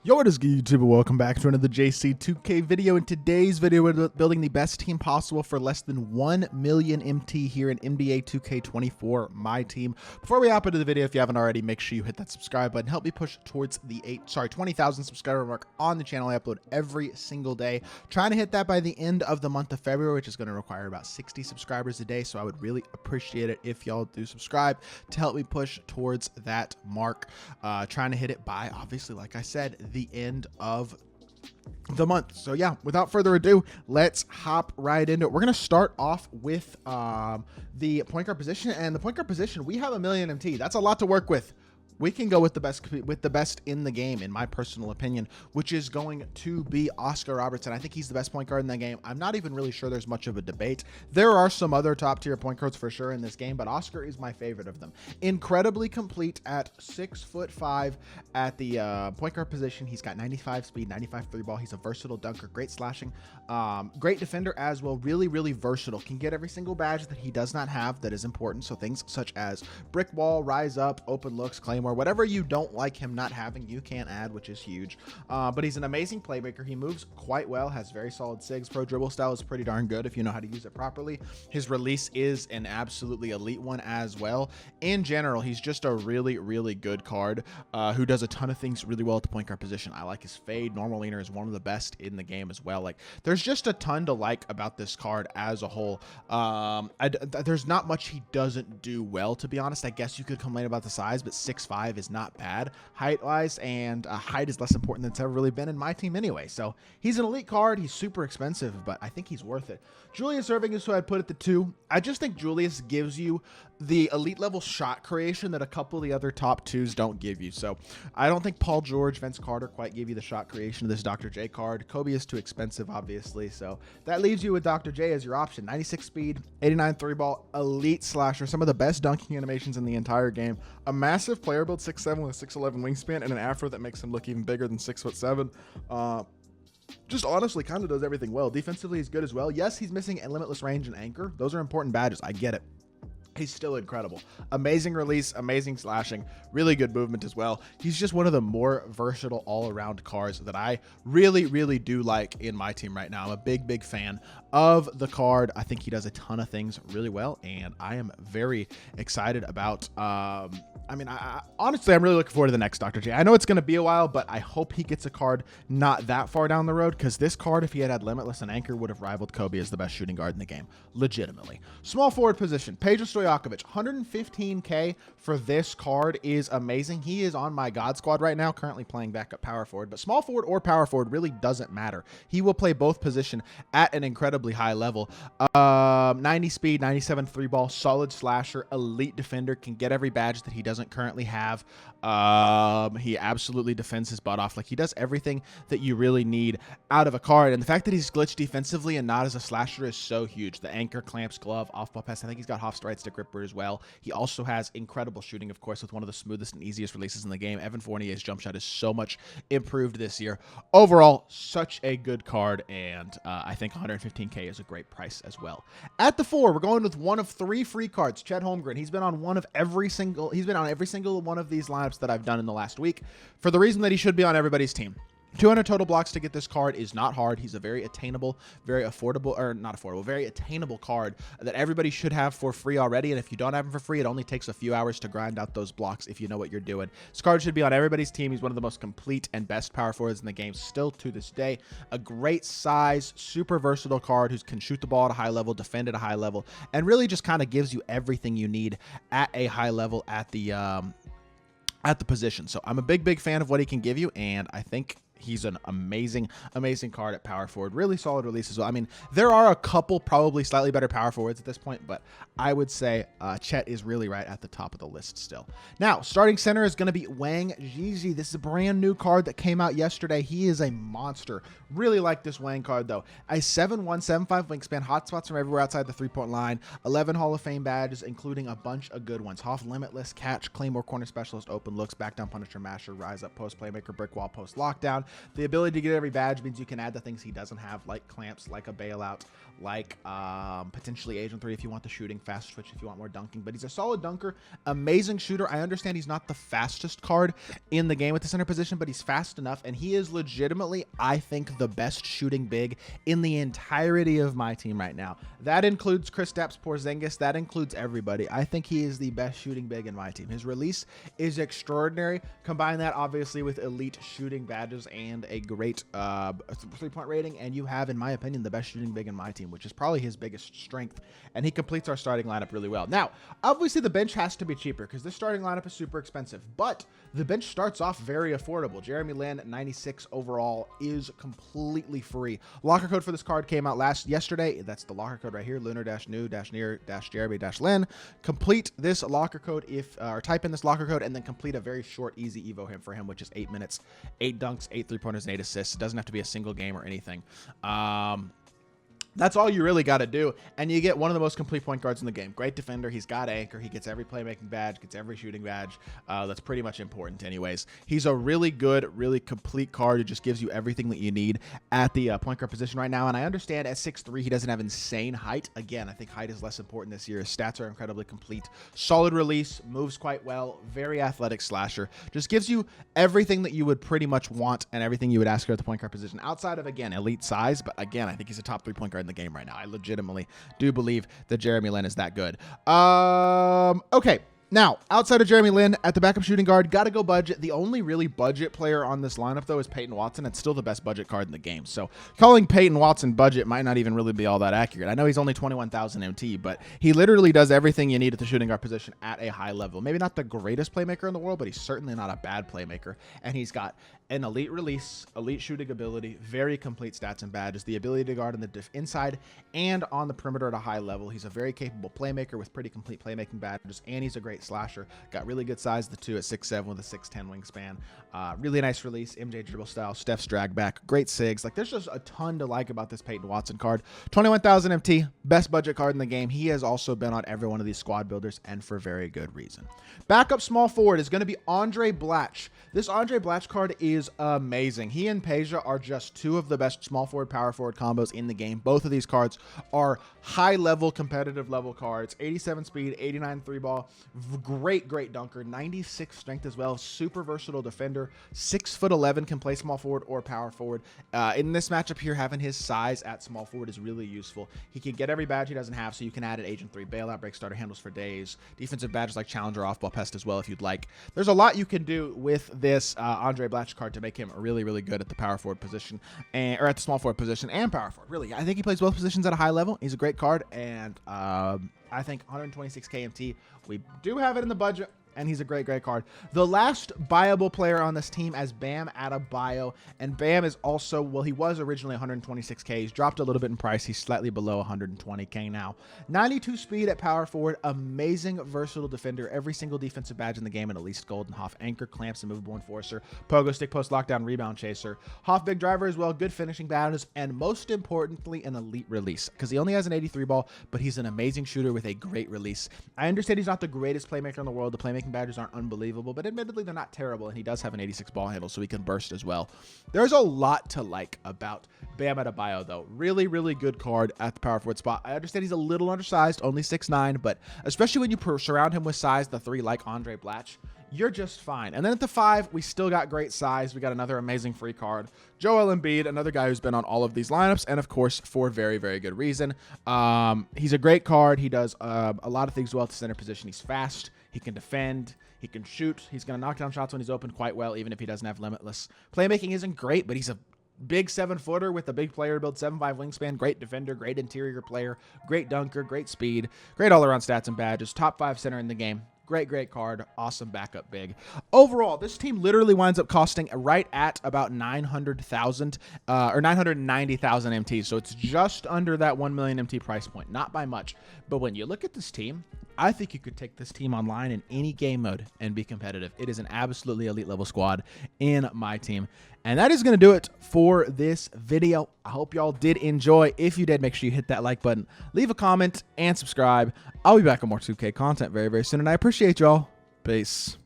Yo, what is good, YouTube? Welcome back to another JC2K video. In today's video, we're building the best team possible for less than 1 million MT here in NBA 2K24 MyTEAM. Before we hop into the video, if you haven't already, make sure you hit that subscribe button. Help me push towards the 20,000 subscriber mark on the channel. I upload every single day. Trying to hit that by the end of the month of February, which is going to require about 60 subscribers a day. So I would really appreciate it if y'all do subscribe to help me push towards that mark. Trying to hit it by, obviously, like I said, the end of the month. So yeah, without further ado, let's hop right into it. We're going to start off with the point guard position, and the point guard position, we have 1 million MT. That's a lot to work with. We can go with the best in the game, in my personal opinion, which is going to be Oscar Robertson. I think he's the best point guard in the game. I'm not even really sure there's much of a debate. There are some other top tier point guards for sure in this game, but Oscar is my favorite of them. Incredibly complete at 6'5" at the point guard position. He's got 95 speed, 95 three ball. He's a versatile dunker, great slashing, great defender as well. Really, really versatile. Can get every single badge that he does not have that is important. So things such as brick wall, rise up, open looks, claymore, whatever you don't like him not having, you can add, which is huge. But he's an amazing playmaker. He moves quite well, has very solid sigs. Pro dribble style is pretty darn good if you know how to use it properly. His release is an absolutely elite one as well. In general, he's just a really, really good card who does a ton of things really well at the point guard position. I like his fade. Normal leaner is one of the best in the game as well. Like, there's just a ton to like about this card as a whole. There's not much he doesn't do well, to be honest. I guess you could complain about the size, but 6'5" is not bad height wise, and height is less important than it's ever really been in my team anyway. So he's an elite card. He's super expensive, but I think he's worth it. Julius Erving is who I'd put at the 2. I just think Julius gives you the elite level shot creation that a couple of the other top 2s don't give you. So I don't think Paul George, Vince Carter quite give you the shot creation of this Dr. J card. Kobe is too expensive, obviously. So that leaves you with Dr. J as your option. 96 speed, 89 three ball, elite slasher, some of the best dunking animations in the entire game. A massive player build, 6'7" with a 6'11" wingspan, and an afro that makes him look even bigger than 6'7". Just honestly kind of does everything well. Defensively, he's good as well. Yes, he's missing a limitless range and anchor. Those are important badges. I get it. He's still incredible. Amazing release, amazing slashing, really good movement as well. He's just one of the more versatile all-around cards that I really, really do like in my team right now. I'm a big, big fan of the card. I think he does a ton of things really well, and I am very excited about honestly, I'm really looking forward to the next Dr. J. I know it's going to be a while, but I hope he gets a card not that far down the road, because this card, if he had Limitless and Anchor, would have rivaled Kobe as the best shooting guard in the game. Legitimately. Small forward position, Pedsto 115K for this card is amazing. He is on my God squad right now, currently playing backup power forward, but small forward or power forward really doesn't matter. He will play both position at an incredibly high level. 90 speed, 97 three ball, solid slasher, elite defender, can get every badge that he doesn't currently have. He absolutely defends his butt off. Like, he does everything that you really need out of a card, and the fact that he's glitched defensively and not as a slasher is so huge. The anchor, clamps, glove, off ball pass. I think he's got Hoff's right stick ripper as well. He also has incredible shooting, of course, with one of the smoothest and easiest releases in the game. Evan Fournier's jump shot is so much improved this year. Overall, such a good card, and I think 115K is a great price as well. At the 4, we're going with one of 3 free cards. Chet Holmgren. He's been on every single one of these lineups that I've done in the last week, for the reason that he should be on everybody's team. 200 total blocks to get this card is not hard. He's a very attainable, very affordable, or not affordable, very attainable card that everybody should have for free already. And if you don't have him for free, it only takes a few hours to grind out those blocks if you know what you're doing. This card should be on everybody's team. He's one of the most complete and best power forwards in the game still to this day. A great size, super versatile card who can shoot the ball at a high level, defend at a high level, and really just kind of gives you everything you need at a high level at the position. So I'm a big, big fan of what he can give you, and I think he's an amazing, amazing card at power forward. Really solid release as well. I mean, there are a couple probably slightly better power forwards at this point, but I would say Chet is really right at the top of the list still. Now, starting center is going to be Wang XI. This is a brand new card that came out yesterday. He is a monster. Really like this Wang card, though. A 7'1", 7'5" wingspan, hotspots from everywhere outside the three-point line, 11 Hall of Fame badges, including a bunch of good ones. Hoff, Limitless, Catch, Claymore, Corner Specialist, Open Looks, Back Down, Punisher, Masher, Rise Up, Post Playmaker, Brick Wall, Post Lockdown. The ability to get every badge means you can add the things he doesn't have, like clamps, like a bailout, like potentially Agent 3 if you want the shooting, fast switch if you want more dunking. But he's a solid dunker, amazing shooter. I understand he's not the fastest card in the game with the center position, but he's fast enough, and he is legitimately, I think, the best shooting big in the entirety of my team right now. That includes Kristaps Porzingis. That includes everybody. I think he is the best shooting big in my team. His release is extraordinary. Combine that obviously with elite shooting badges and a great 3-point rating, and you have, in my opinion, the best shooting big in my team, which is probably his biggest strength, and he completes our starting lineup really well. Now, obviously the bench has to be cheaper because this starting lineup is super expensive, but the bench starts off very affordable. Jeremy Lin, 96 overall, is completely free. Locker code for this card came out yesterday. That's the locker code right here, lunar-new-near-jeremy-lin. Complete this locker code or type in this locker code and then complete a very short, easy Evo him for him, which is 8 minutes, 8 dunks, 8 3-pointers, and 8 assists. It doesn't have to be a single game or anything. That's all you really got to do, and you get one of the most complete point guards in the game. Great defender. He's got anchor. He gets every playmaking badge, gets every shooting badge. That's pretty much important anyways. He's a really good, really complete card. It just gives you everything that you need at the point guard position right now, and I understand at 6'3", he doesn't have insane height. Again, I think height is less important this year. His stats are incredibly complete. Solid release, moves quite well, very athletic slasher. Just gives you everything that you would pretty much want and everything you would ask for at the point guard position outside of, again, elite size, but again, I think he's a top 3 point guard in the game right now. I legitimately do believe that Jeremy Lin is that good. Okay. Now, outside of Jeremy Lin, at the backup shooting guard, got to go budget. The only really budget player on this lineup, though, is Payton Watson. It's still the best budget card in the game. So calling Payton Watson budget might not even really be all that accurate. I know he's only 21,000 MT, but he literally does everything you need at the shooting guard position at a high level. Maybe not the greatest playmaker in the world, but he's certainly not a bad playmaker. And he's got an elite release, elite shooting ability, very complete stats and badges, the ability to guard on the inside and on the perimeter at a high level. He's a very capable playmaker with pretty complete playmaking badges, and he's a great slasher. Got really good size, the 2 at 6'7" with a 6'10" wingspan. Really nice release, MJ dribble style, Steph's drag back, great sigs. Like, there's just a ton to like about this Payton Watson card. 21,000 MT, best budget card in the game. He has also been on every one of these squad builders, and for very good reason. Backup small forward is going to be Andre Blatch. This Andre Blatch card is amazing. He and Peja are just two of the best small forward, power forward combos in the game. Both of these cards are high level, competitive level cards. 87 speed, 89 3 ball. Great dunker. 96 strength as well. Super versatile defender. 6'11", can play small forward or power forward. In this matchup here, having his size at small forward is really useful. He can get every badge he doesn't have, so you can add an Agent 3 bailout, break starter, handles for days. Defensive badges like Challenger, off-ball pest as well if you'd like. There's a lot you can do with this Andre Blatch card to make him really good at the power forward position, or at the small forward position and power forward. Really, I think he plays both positions at a high level. He's a great card, and I think 126k MT. We do have it in the budget, and he's a great card. The last buyable player on this team as Bam Adebayo, and Bam is also, well, he was originally 126k. He's dropped a little bit in price. He's slightly below 120k now. 92 speed at power forward, amazing versatile defender. Every single defensive badge in the game, and at least Golden Hoff, anchor, clamps, and movable enforcer, pogo stick, post lockdown, rebound chaser. Hoff big driver as well, good finishing badges, and most importantly, an elite release, because he only has an 83 ball, but he's an amazing shooter with a great release. I understand he's not the greatest playmaker in the world. The playmaking badges aren't unbelievable, but admittedly they're not terrible, and he does have an 86 ball handle, so he can burst as well. There's a lot to like about Bam Adebayo, though. Really good card at the power forward spot. I understand he's a little undersized, only 6'9", but especially when you surround him with size, the 3 like Andre Blatch, you're just fine. And then at the 5, we still got great size. We got another amazing free card. Joel Embiid, another guy who's been on all of these lineups, and of course, for very good reason. He's a great card. He does a lot of things well at the center position. He's fast. He can defend. He can shoot. He's going to knock down shots when he's open quite well, even if he doesn't have limitless. Playmaking isn't great, but he's a big 7-footer with a big player build, 7'5" wingspan, great defender, great interior player, great dunker, great speed, great all-around stats and badges, top 5 center in the game. Great card. Awesome backup big. Overall, this team literally winds up costing right at about 900,000 or 990,000 MT. So it's just under that 1 million MT price point. Not by much. But when you look at this team, I think you could take this team online in any game mode and be competitive. It is an absolutely elite level squad in my team. And that is going to do it for this video. I hope y'all did enjoy. If you did, make sure you hit that like button, leave a comment, and subscribe. I'll be back with more 2K content very soon, and I appreciate y'all. Peace.